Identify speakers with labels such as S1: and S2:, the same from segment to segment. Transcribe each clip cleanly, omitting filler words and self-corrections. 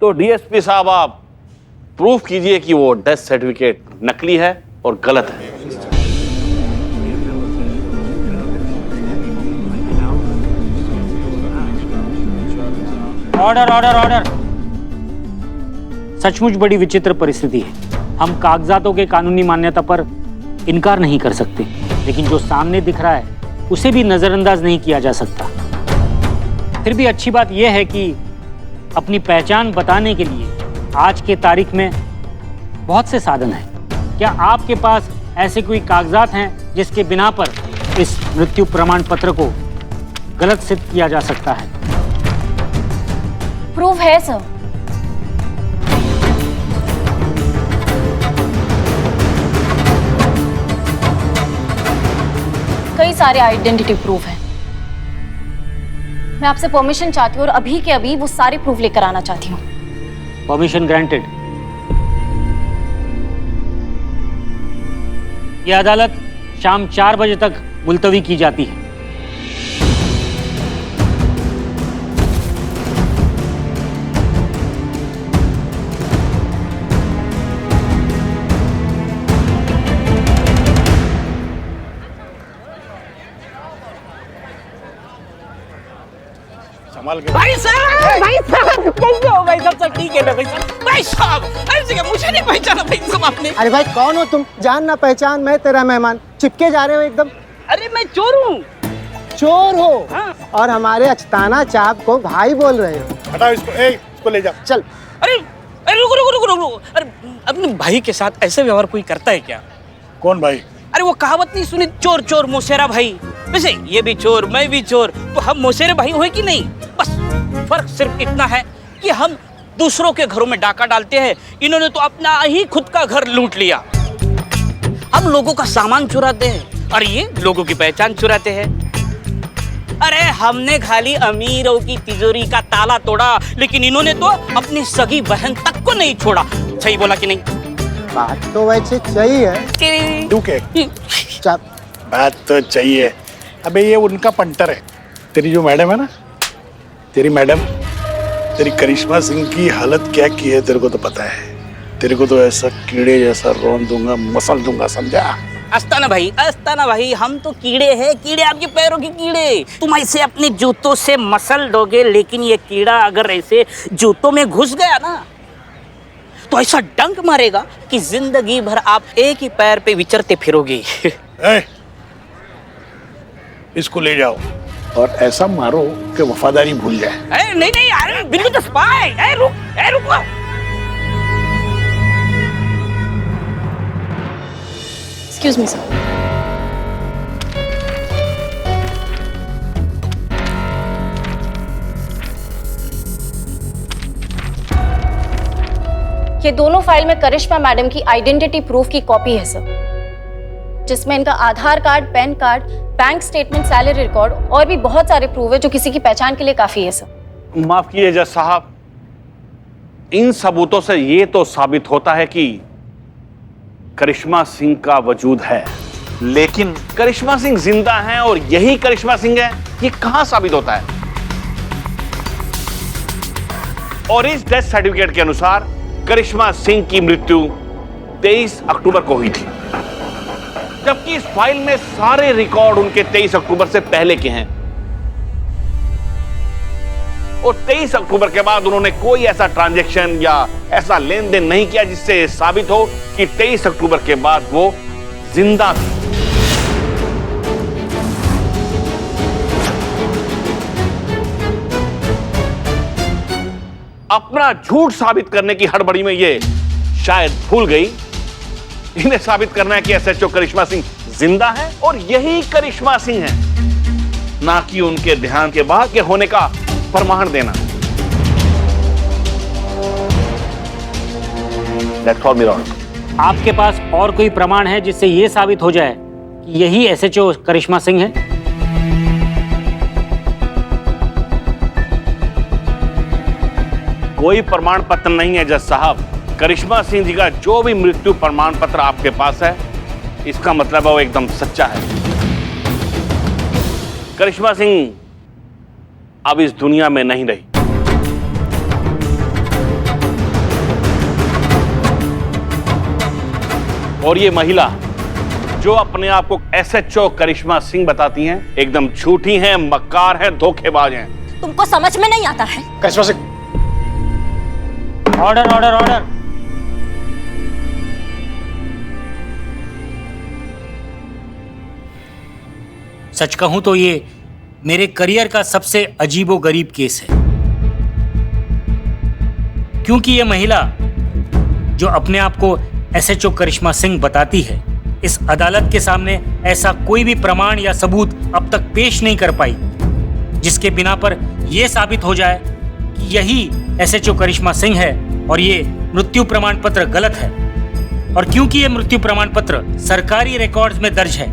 S1: तो डीएसपी साहब आप प्रूफ कीजिए कि वो डेथ सर्टिफिकेट नकली है और गलत है।
S2: Order order order. सचमुच बड़ी विचित्र परिस्थिति है। हम कागजातों के कानूनी मान्यता पर इनकार नहीं कर सकते, लेकिन जो सामने दिख रहा है उसे भी नजरअंदाज नहीं किया जा सकता। फिर भी अच्छी बात यह है कि अपनी पहचान बताने के लिए आज के तारीख में बहुत से साधन हैं। क्या आपके पास ऐसे कोई कागजात हैं जिसके बिना पर इस मृत्यु प्रमाण पत्र को गलत सिद्ध किया जा सकता है?
S3: प्रूफ है सर। कई सारे आइडेंटिटी प्रूफ हैं। मैं आपसे परमिशन चाहती हूँ और अभी के अभी वो सारे प्रूफ लेकर आना चाहती हूँ।
S2: Permission granted. यह अदालत शाम 4 बजे तक मुलतवी की जाती है।
S4: भाई साहब कैसे हो भाई? सब ठीक है ना भाई साहब? ऐसे क्या मुझे नहीं पहचाना भाई साहब आपने?
S5: अरे भाई कौन हो तुम? जान ना पहचान, मैं तेरा मेहमान। चिपके जा रहे हो एकदम।
S4: अरे मैं चोर हूँ।
S5: चोर हो?
S4: हाँ।
S5: और हमारे अचताना चाप को भाई बोल रहे हो?
S6: हटाओ इसको, इसको ले जाओ।
S5: चल।
S4: अरे अरे रुको रुको रुको रुको। अरे अपने भाई के साथ ऐसे व्यवहार कोई करता है क्या?
S6: कौन भाई?
S4: अरे वो कहावत नहीं सुनी, चोर चोर मोसेरा भाई? वैसे ये भी चोर मैं भी चोर, तो हम मोसेरे भाई हुए कि नहीं? बस फर्क सिर्फ इतना है कि हम दूसरों के घरों में डाका डालते हैं, इन्होंने तो अपना ही खुद का घर लूट लिया। हम लोगों का सामान चुराते हैं और ये लोगों की पहचान चुराते हैं। अरे हमने खाली अमीरों की तिजोरी का ताला तोड़ा, लेकिन इन्होंने तो अपनी सगी बहन तक को नहीं छोड़ा। सही बोला कि नहीं?
S5: बात तो वैसे सही है।
S6: तू के
S5: चाप।
S6: बात तो चाहिए। अबे ये उनका पंटर है। तेरी जो मैडम है ना, तेरी मैडम, तेरी करिश्मा सिंह की हालत क्या की है तेरे को तो पता है। तेरे को तो ऐसा कीड़े जैसा रौंद दूंगा, मसल दूंगा, समझा?
S4: अस्ताना भाई हम तो कीड़े हैं, कीड़े आपके पैरों के कीड़े। तुम ऐसे अपने जूतों से मसल दोगे, लेकिन ये कीड़ा अगर ऐसे जूतों में घुस गया ना तो ऐसा डंक मारेगा कि जिंदगी भर आप एक ही पैर पे विचरते फिरोगे।
S6: इसको ले जाओ और ऐसा मारो कि वफादारी भूल जाए।
S4: नहीं नहीं यार, बिल्कुल तो स्पाई। रुको।
S3: Excuse me sir. ये दोनों फाइल में करिश्मा मैडम की आइडेंटिटी प्रूफ की कॉपी है सर, जिसमें इनका Aadhaar card, PAN card, bank statement, salary record और भी बहुत सारे प्रूफ है जो किसी की पहचान के लिए काफी है सर।
S1: माफ कीजिए जज साहब, इन सबूतों से ये तो साबित होता है कि करिश्मा सिंह का वजूद है, लेकिन करिश्मा सिंह जिंदा हैं और यही करिश्मा सिंह है, ये कहां साबित होता है? और इस डेथ सर्टिफिकेट के अनुसार करिश्मा सिंह की मृत्यु 23 अक्टूबर को हुई थी, जबकि इस फाइल में सारे रिकॉर्ड उनके 23 अक्टूबर से पहले के हैं और 23 अक्टूबर के बाद उन्होंने कोई ऐसा ट्रांजैक्शन या ऐसा लेन देन नहीं किया जिससे साबित हो कि 23 अक्टूबर के बाद वो जिंदा थी। अपना झूठ साबित करने की हड़बड़ी में ये शायद भूल गई इन्हें साबित करना है कि एसएचओ करिश्मा सिंह जिंदा है और यही करिश्मा सिंह है, ना कि उनके ध्यान के बाहर के होने का प्रमाण देना। That's all, मेरा ऑर्डर।
S2: आपके पास और कोई प्रमाण है जिससे यह साबित हो जाए कि यही एसएचओ करिश्मा सिंह है?
S1: कोई प्रमाण पत्र नहीं है जज साहब। करिश्मा सिंह जी का जो भी मृत्यु प्रमाण पत्र आपके पास है, इसका मतलब है वो एकदम सच्चा है। करिश्मा सिंह अब इस दुनिया में नहीं रही। और ये महिला जो अपने आप को एसएचओ करिश्मा सिंह बताती हैं, एकदम झूठी हैं, मक्कार हैं, धोखेबाज हैं।
S7: तुमको समझ में नहीं आता है?
S6: करिश्मा सिंह,
S2: ऑर्डर ऑर्डर ऑर्डर। सच कहूं तो ये मेरे करियर का सबसे अजीबोगरीब केस है, क्योंकि ये महिला जो अपने आप को एसएचओ करिश्मा सिंह बताती है, इस अदालत के सामने ऐसा कोई भी प्रमाण या सबूत अब तक पेश नहीं कर पाई जिसके बिना पर यह साबित हो जाए कि यही एसएचओ करिश्मा सिंह है और ये मृत्यु प्रमाण पत्र गलत है। और क्योंकि ये मृत्यु प्रमाण पत्र सरकारी रिकॉर्ड्स में दर्ज है,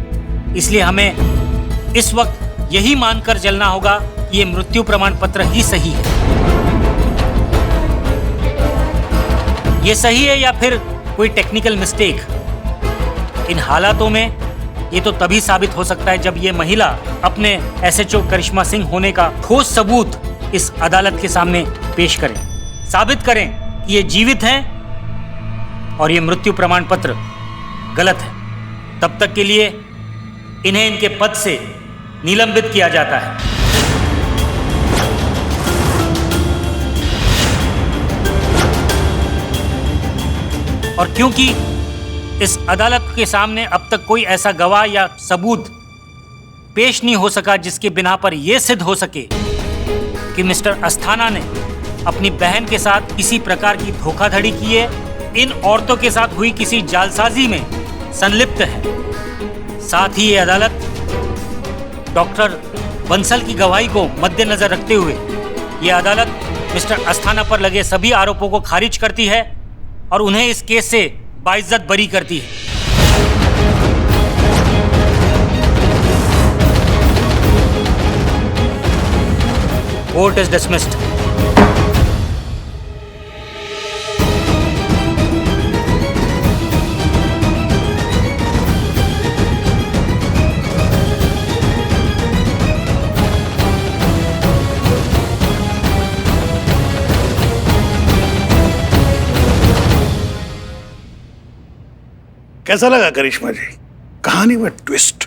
S2: इसलिए हमें इस वक्त यही मानकर चलना होगा कि ये मृत्यु प्रमाण पत्र ही सही है। ये सही है या फिर कोई टेक्निकल मिस्टेक। इन हालातों में ये तो तभी साबित हो सकता है जब ये महिला अपने एसएचओ करिश्मा सिंह होने का ठोस सबूत इस अदालत के सामने पेश करें, साबित करें कि ये जीवित हैं और ये मृत्यु प्रमाण पत्र गलत है। तब तक के लिए इन्हें इनके पद से निलंबित किया जाता है। और क्योंकि इस अदालत के सामने अब तक कोई ऐसा गवाह या सबूत पेश नहीं हो सका जिसके बिना पर यह सिद्ध हो सके कि मिस्टर अस्थाना ने अपनी बहन के साथ किसी प्रकार की धोखाधड़ी की है, इन औरतों के साथ हुई किसी जालसाजी में संलिप्त है। साथ ही ये अदालत डॉक्टर बंसल की गवाही को मद्देनजर रखते हुए ये अदालत मिस्टर अस्थाना पर लगे सभी आरोपों को खारिज करती है और उन्हें इस केस से बाइज्जत बरी करती है। Court is dismissed.
S6: कैसा लगा करिश्मा जी? कहानी में ट्विस्ट।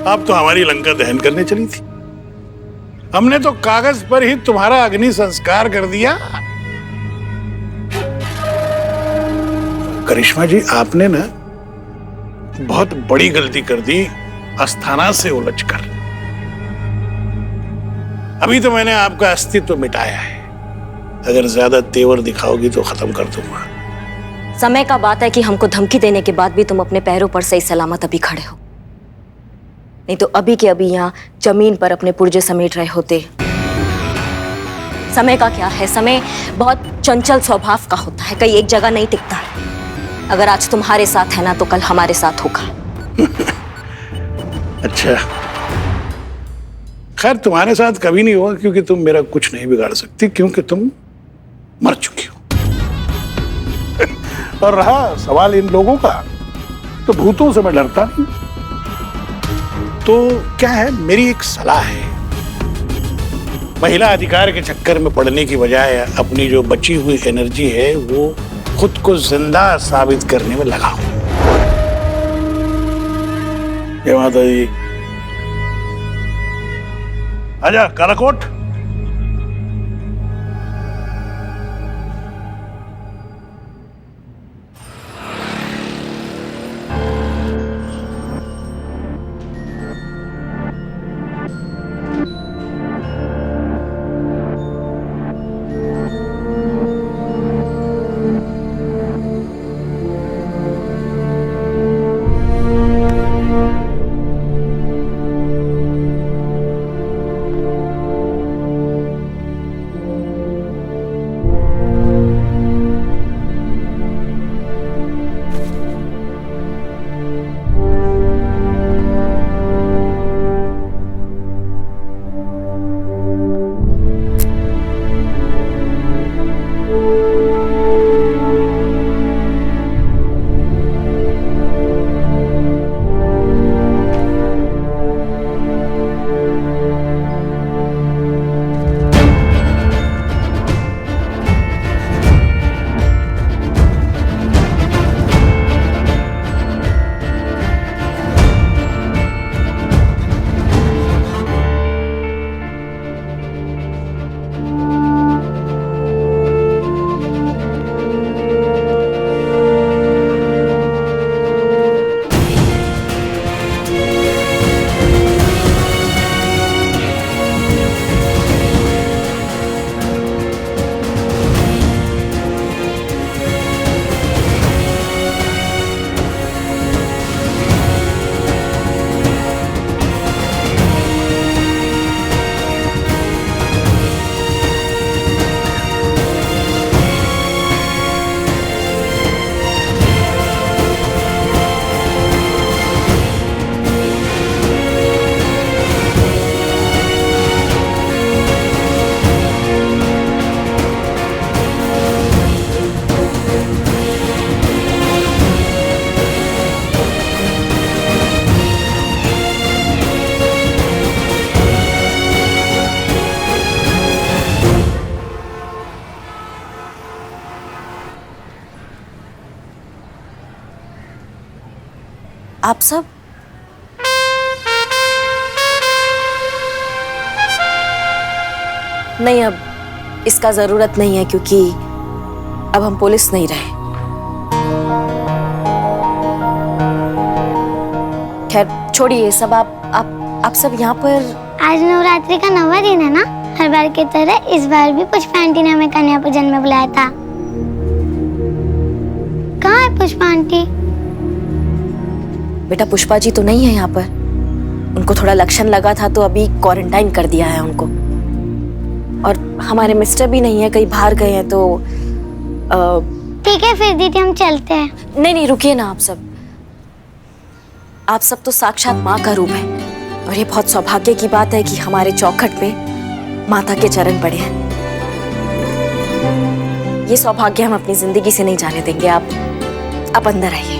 S6: आप तो हमारी लंका दहन करने चली थी, हमने तो कागज पर ही तुम्हारा अग्नि संस्कार कर दिया। करिश्मा जी, आपने ना बहुत बड़ी गलती कर दी अस्थाना से उलझकर। अभी तो मैंने आपका अस्तित्व मिटाया है, अगर ज्यादा तेवर दिखाओगी तो खत्म कर दूंगा।
S7: समय का बात है कि हमको धमकी देने के बाद भी तुम अपने पैरों पर सही सलामत अभी खड़े हो, नहीं तो अभी के अभी यहाँ जमीन पर अपने पुर्जे समेट रहे होते। समय का क्या है, समय बहुत चंचल स्वभाव का होता है, कहीं एक जगह नहीं टिकता है। अगर आज तुम्हारे साथ है ना तो कल हमारे साथ होगा।
S6: अच्छा, खैर तुम्हारे साथ कभी नहीं होगा क्योंकि तुम मेरा कुछ नहीं बिगाड़ सकती, क्योंकि तुम मर चुकी हो। और रहा सवाल इन लोगों का, तो भूतों से मैं डरता नहीं। तो क्या है, मेरी एक सलाह है, महिला अधिकार के चक्कर में पड़ने की बजाय अपनी जो बची हुई एनर्जी है वो खुद को जिंदा साबित करने में लगाओ। जय माता दी। आजा कालाकोट।
S7: आप सब? नहीं, अब इसका जरूरत नहीं है क्योंकि अब हम पुलिस नहीं रहे। खैर छोड़िए ये सब। आप सब यहाँ पर?
S8: आज नवरात्रि का 9वां दिन है ना। हर बार की तरह इस बार भी पुष्पा आंटी ने हमें कन्या पूजन में बुलाया था। कहाँ है पुष्पा आंटी?
S7: बेटा पुष्पा जी तो नहीं है यहाँ पर। उनको थोड़ा लक्षण लगा था तो अभी क्वारंटाइन कर दिया है उनको। और हमारे मिस्टर भी नहीं है, कहीं बाहर गए हैं तो
S8: ठीक है फिर दीदी हम चलते हैं।
S7: नहीं रुकिए ना। आप सब तो साक्षात माँ का रूप है और ये बहुत सौभाग्य की बात है कि हमारे चौखट पे माता के चरण पड़े हैं। ये सौभाग्य हम अपनी जिंदगी से नहीं जाने देंगे। आप अंदर आइए।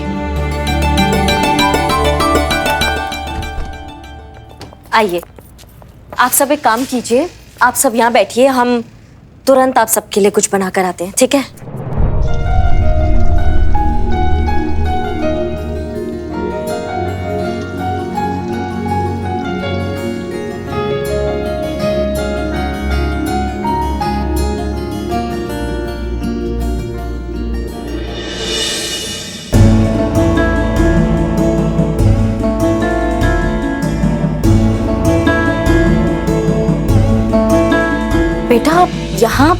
S7: आइए, आप सब एक काम कीजिए, आप सब यहाँ बैठिए, हम तुरंत आप सबके लिए कुछ बना कर आते हैं, ठीक है? बेटा यहाँ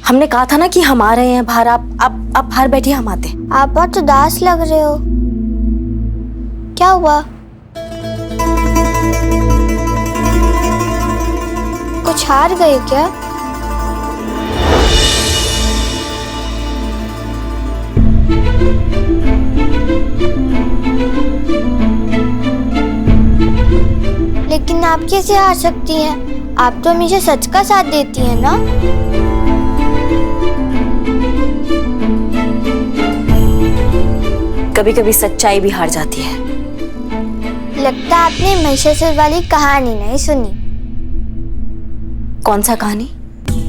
S7: हमने कहा था ना कि हम आ रहे हैं बाहर। आप बाहर बैठिए, हम आते हैं।
S8: आप बहुत उदास लग रहे हो, क्या हुआ? कुछ हार गए क्या? लेकिन आप कैसे हार सकती हैं? आप तो हमेशा सच का साथ देती हैं ना।
S7: कभी कभी सच्चाई भी हार जाती है।
S8: लगता है आपने महिषासुर वाली कहानी नहीं सुनी।
S7: कौन सा कहानी?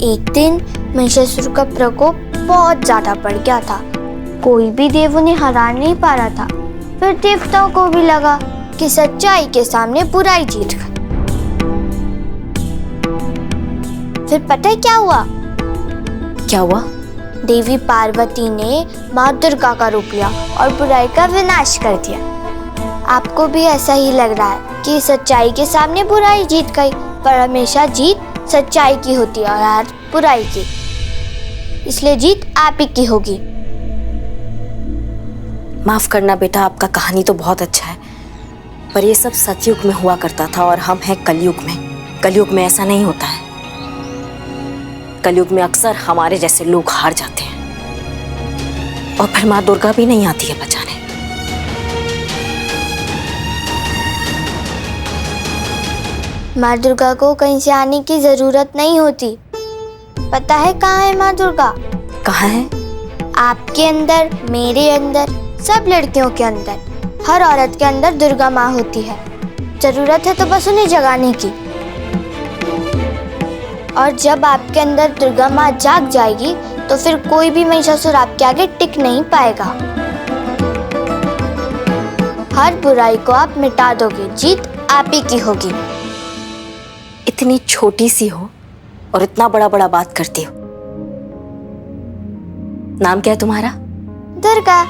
S8: एक दिन महिषासुर का प्रकोप बहुत ज्यादा बढ़ गया था। कोई भी देव उन्हें हरा नहीं पा रहा था। फिर देवताओं को भी लगा कि सच्चाई के सामने बुराई जीत गई। फिर पता है क्या हुआ?
S7: क्या हुआ?
S8: देवी पार्वती ने माँ दुर्गा का रूप लिया और बुराई का विनाश कर दिया। आपको भी ऐसा ही लग रहा है कि सच्चाई के सामने बुराई जीत गई, पर हमेशा जीत सच्चाई की होती है और हार बुराई की। इसलिए जीत आप ही की होगी।
S7: माफ करना बेटा, आपका कहानी तो बहुत अच्छा है, पर ये सब सतयुग में हुआ करता था और हम हैं कलयुग में। कलयुग में ऐसा नहीं होता है। कलयुग में अक्सर हमारे जैसे लोग हार जाते हैं और फिर माँ दुर्गा भी नहीं आती है बचाने।
S8: माँ दुर्गा को कहीं से आने की जरूरत नहीं होती। पता है कहाँ है माँ दुर्गा?
S7: कहाँ है?
S8: आपके अंदर, मेरे अंदर, सब लड़कियों के अंदर, हर औरत के अंदर दुर्गा माँ होती है। जरूरत है तो बस उन्हें जगाने की। और जब आपके अंदर दुर्गा माँ जाग जाएगी तो फिर कोई भी महिषासुर आपके आगे टिक नहीं पाएगा। हर बुराई को आप मिटा दोगे। जीत आप ही की होगी।
S7: इतनी छोटी सी हो और इतना बड़ा बड़ा बात करती हो। नाम क्या है तुम्हारा?
S8: दुर्गा।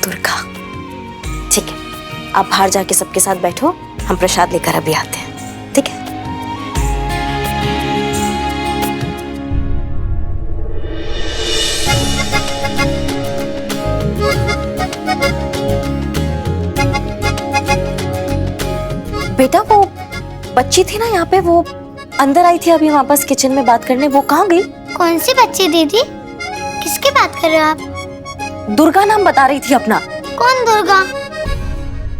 S7: दुर्गा, ठीक है। आप बाहर जाके सबके साथ बैठो, हम प्रसाद लेकर अभी आते हैं, ठीक है? बेटा वो बच्ची थी ना यहाँ पे, वो अंदर आई थी अभी वापस किचन में बात करने, वो कहाँ गई?
S8: कौन सी बच्ची दीदी? किसकी बात कर रहे हो आप?
S7: दुर्गा नाम बता रही थी अपना।
S8: कौन दुर्गा?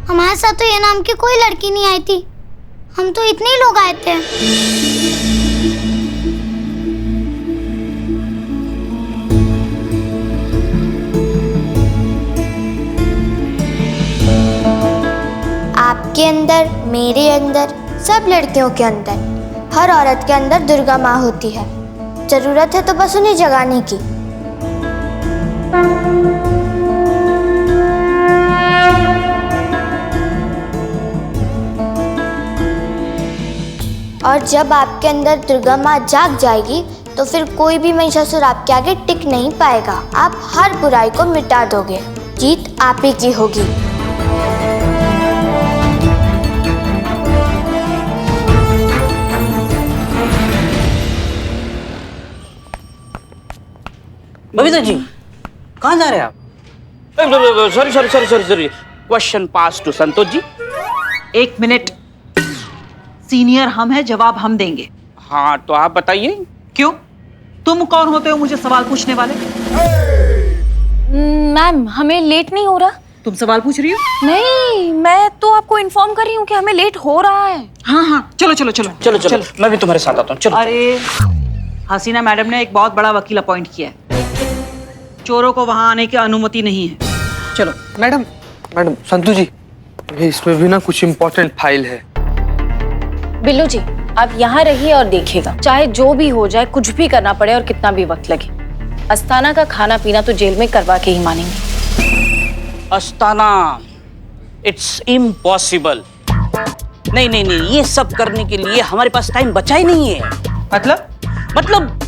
S8: हमारे साथ तो ये नाम की कोई लड़की नहीं आई थी। हम तो इतने ही लोग आए थे। आपके अंदर, मेरे अंदर, सब लड़कियों के अंदर, हर औरत के अंदर दुर्गा माँ होती है। जरूरत है तो बस उन्हें जगाने की। और जब आपके अंदर दुर्गा माँ जाग जाएगी तो फिर कोई भी महिषासुर आपके आगे टिक नहीं पाएगा। आप हर बुराई को मिटा दोगे। जीत आप ही की होगी।
S4: बबीता जी कहाँ जा रहे हैं आप? Sorry question pass to Santosh ji.
S9: 1 minute. Senior हम हैं, जवाब हम देंगे।
S4: हाँ तो आप बताइए।
S9: क्यों? तुम कौन होते हो मुझे सवाल पूछने वाले?
S3: मैम हमें लेट नहीं हो रहा?
S9: तुम सवाल पूछ रही हो?
S3: नहीं, मैं तो आपको इन्फॉर्म कर रही हूँ कि हमें लेट हो रहा है।
S9: हाँ चलो चलो चलो
S4: चलो चलो मैं भी तुम्हारे साथ आता हूँ। चलो।
S9: अरे हसीना मैडम ने एक बहुत बड़ा वकील अपॉइंट किया है। चोरों को वहां आने की अनुमति नहीं है। चलो।
S10: मैडम संतु जी, ये इसमें भी ना कुछ इम्पोर्टेंट फाइल है।
S3: बिल्लू जी आप यहाँ रहिए और देखिएगा, चाहे जो भी हो जाए, कुछ भी करना पड़े और कितना भी वक्त लगे, अस्थाना का खाना पीना तो जेल में करवा के ही मानेंगे।
S4: Asthana, it's impossible. नहीं, ये सब करने के लिए हमारे पास टाइम बचा ही नहीं है। मतलब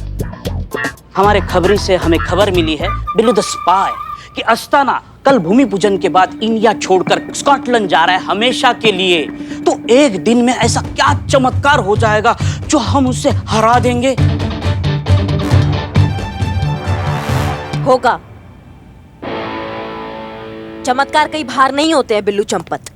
S4: हमारे खबरी से हमें खबर मिली है, बिल्लू द स्पाई, कि अस्थाना कल भूमि पूजन के बाद इंडिया छोड़कर स्कॉटलैंड जा रहा है हमेशा के लिए। तो एक दिन में ऐसा क्या चमत्कार हो जाएगा जो हम उससे हरा देंगे?
S7: होगा। चमत्कार कई बाहर नहीं होते हैं बिल्लू चंपत।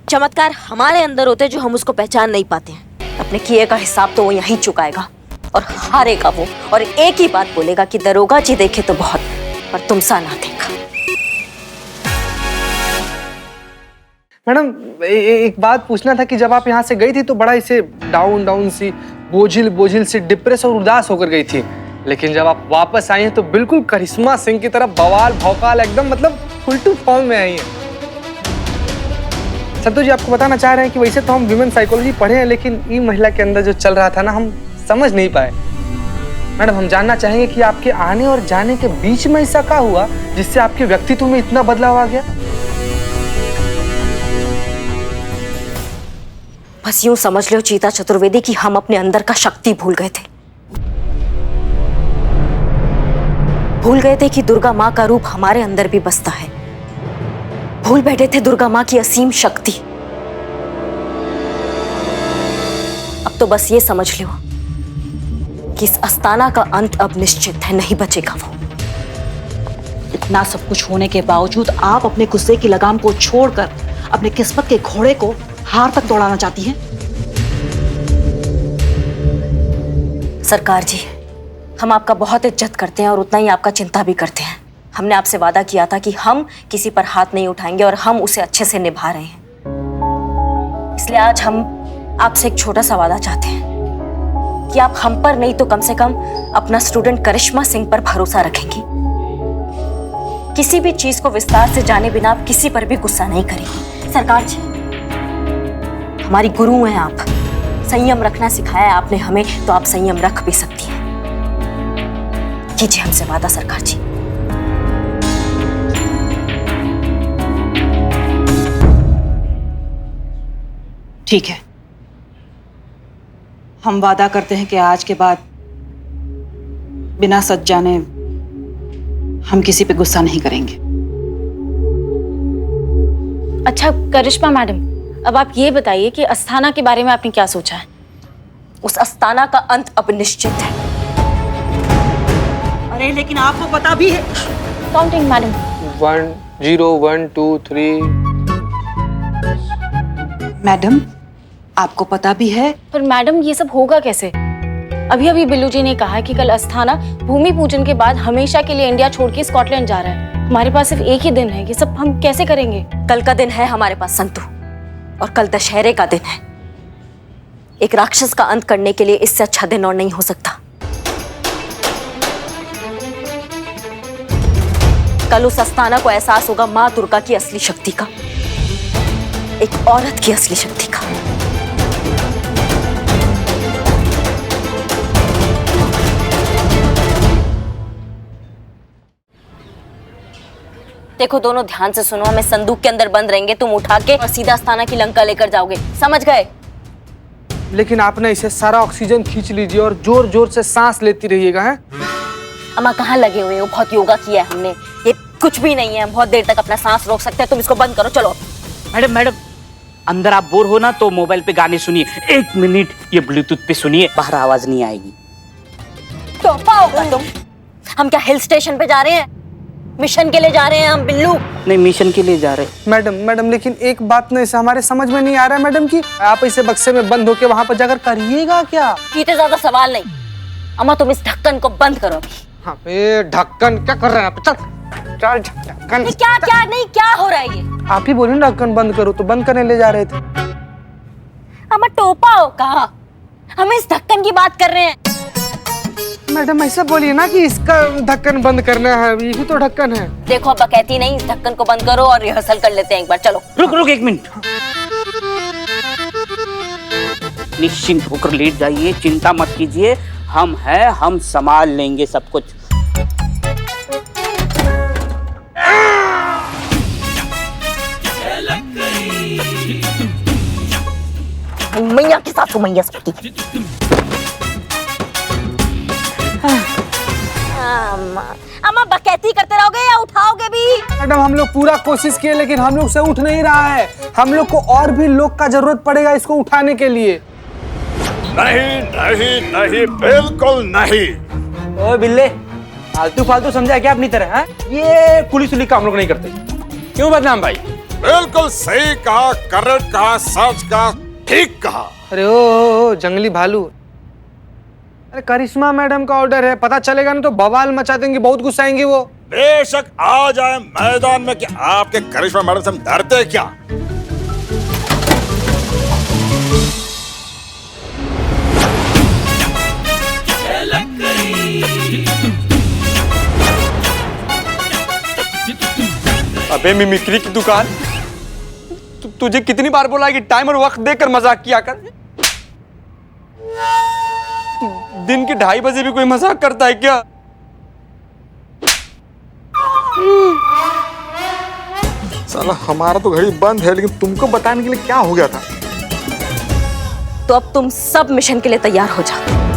S7: चमत्कार हमारे अंदर होते हैं जो हम उसको पहचान नहीं पाते हैं। अपने किए का हिसाब तो वो यहीं चुकाएगा और हारेगा वो, और एक ही बात बोलेगा कि दरोगा जी देखे तो बहुत, पर तुम सा ना देखा।
S10: मैडम एक बात पूछना था कि जब आप यहाँ से गई थी तो बड़ा इसे डाउन सी, बोझिल सी, डिप्रेस और उदास होकर गई थी, लेकिन जब आप वापस आई हैं तो बिल्कुल करिश्मा सिंह की तरह बवाल भौकाल एकदम मतलब फुल टू फॉर्म में आई हैं। संतोष जी आपको बताना चाह रहे हैं कि वैसे तो हम ह्यूमन साइकोलॉजी पढ़े हैं, लेकिन ये महिला के अंदर जो चल रहा था ना, हम समझ नहीं पाए। मैडम हम जानना चाहेंगे कि आपके आने और जाने के बीच में ऐसा क्या हुआ जिससे आपके व्यक्तित्व में इतना बदलाव आ गया?
S7: बस यूं समझ लो चीता चतुर्वेदी कि हम अपने अंदर का शक्ति भूल गए थे। भूल गए थे कि दुर्गा माँ का रूप हमारे अंदर भी बसता है। भूल बैठे थे दुर्गा माँ की असीम शक्ति। अब तो बस ये समझ लो कि इस अस्थाना का अंत अब निश्चित है, नहीं बचेगा वो।
S9: इतना सब कुछ होने के बावजूद आप अपने गुस्से की लगाम को छोड़कर अपने किस्मत के घोड़े को हार तक दौड़ाना चाहती हैं।
S7: सरकार जी, हम आपका बहुत इज्जत करते हैं और उतना ही आपका चिंता भी करते हैं। हमने आपसे वादा किया था कि हम किसी पर हाथ नहीं उठाएंगे और हम उसे अच्छे से निभा रहे हैं। इसलिए आज हम आपसे एक छोटा सा वादा चाहते हैं कि आप हम पर नहीं तो कम से कम अपना स्टूडेंट करिश्मा सिंह पर भरोसा रखेंगी। किसी भी चीज को विस्तार से जाने बिना आप किसी पर भी गुस्सा नहीं करेंगी। सरकार जी, हमारी गुरु हैं आप, संयम रखना सिखाया है आपने हमें, तो आप संयम रख भी सकती हैं। कीजिए हमसे वादा सरकार जी।
S9: ठीक है, हम वादा करते हैं कि आज के बाद बिना सच जाने हम किसी पे गुस्सा नहीं करेंगे।
S3: अच्छा करिश्मा मैडम, अब आप ये बताइए कि अस्थाना के बारे में आपने क्या सोचा है?
S7: उस अस्थाना का अंत अब निश्चित है।
S9: अरे लेकिन आपको पता भी है।
S3: Counting madam.
S10: 1 0 1 2 3।
S9: मैडम आपको पता भी है।
S3: पर मैडम ये सब होगा कैसे? अभी अभी बिल्लू जी ने कहा कि कल अस्थाना भूमि पूजन के बाद हमेशा के लिए इंडिया छोड़ के स्कॉटलैंड जा रहा है। हमारे पास सिर्फ एक ही दिन है, ये सब हम कैसे करेंगे?
S7: कल का दिन है हमारे पास संतु, और कल दशहरे का दिन है। एक राक्षस का अंत करने के लिए इससे अच्छा दिन और नहीं हो सकता। कल उस अस्थाना को एहसास होगा मां दुर्गा की असली शक्ति का, एक औरत की असली शक्ति का। देखो दोनों ध्यान से सुनो, हमें संदूक के अंदर बंद रहेंगे, तुम उठा के और सीधा अस्थाना की लंका लेकर जाओगे, समझ गए?
S10: लेकिन आप ना इसे सारा ऑक्सीजन खींच लीजिए और जोर जोर से सांस लेती रहिएगा। है
S7: अम्मा कहाँ लगे हुए हो? बहुत योगा किया है हमने, ये कुछ भी नहीं है। हम बहुत देर तक अपना सांस रोक सकते हैं। तुम इसको बंद करो, चलो।
S4: मैडम अंदर आप बोर हो ना तो मोबाइल पे गाने सुनिए। 1 मिनट ये ब्लूटूथ पे सुनिए, बाहर आवाज नहीं आएगी।
S7: तो पाओगा तुम? हम क्या हिल स्टेशन पे जा रहे हैं? मिशन के लिए जा रहे हैं हम बिल्लू।
S4: नहीं, मिशन के लिए जा रहे।
S10: मैडम लेकिन एक बात ना इसे हमारे समझ में नहीं आ रहा है मैडम कि आप इसे बक्से में बंद होके वहां पर जाकर करिएगा क्या?
S7: इतने ज्यादा सवाल नहीं। अम्मा तुम इस ढक्कन को बंद करो अभी।
S10: हाँ, ये ढक्कन क्या कर रहे हैं आप? चल ढक्कन।
S7: क्या हो रहा है ये?
S10: आप ही बोलिए ना ढक्कन बंद करो, तो बंद करने ले जा रहे थे।
S7: अम्मा टोपा हो कहा? हम इस ढक्कन की बात कर रहे हैं।
S10: मैडम ऐसा बोलिए ना कि इसका ढक्कन बंद करना है, ये भी तो ढक्कन है।
S7: देखो अब कहती नहीं, इस ढक्कन को बंद करो और रिहर्सल कर लेते हैं एक बार। चलो
S4: रुक 1 मिनट। निश्चिंत होकर लेट जाइए, चिंता मत कीजिए, हम हैं, हम संभाल लेंगे सब कुछ।
S7: मैया के साथ मैया सबकी। अम्मा बकैती करते रहोगे या उठाओगे भी?
S10: मैडम हम लोग पूरा कोशिश किए लेकिन हम लोग से उठ नहीं रहा है। हम लोग को और भी लोग का जरूरत पड़ेगा इसको उठाने के लिए।
S6: नहीं, बिल्कुल नहीं।
S10: ओ बिल्ले, फालतू समझा क्या अपनी तरह? है ये पुलिस उलिस का हम लोग नहीं करते। क्यों बदनाम भाई?
S6: बिल्कुल सही कहा, करेक्ट कहा, सच कहा, ठीक कहा।
S10: अरे ओ जंगली भालू, अरे करिश्मा मैडम का ऑर्डर है, पता चलेगा ना तो बवाल मचा देंगे, बहुत गुस्साएंगे वो।
S6: बेशक आ जाए मैदान में कि आपके करिश्मा मैडम से हम डरते क्या?
S10: अबे मिमिक्री की दुकान, तुझे कितनी बार बोला है कि टाइम और वक्त देकर मजाक किया कर? दिन के 2:30 बजे भी कोई मजाक करता है क्या?
S6: साला हमारा तो घड़ी बंद है, लेकिन तुमको बताने के लिए क्या हो गया था?
S7: तो अब तुम सब मिशन के लिए तैयार हो जाओ।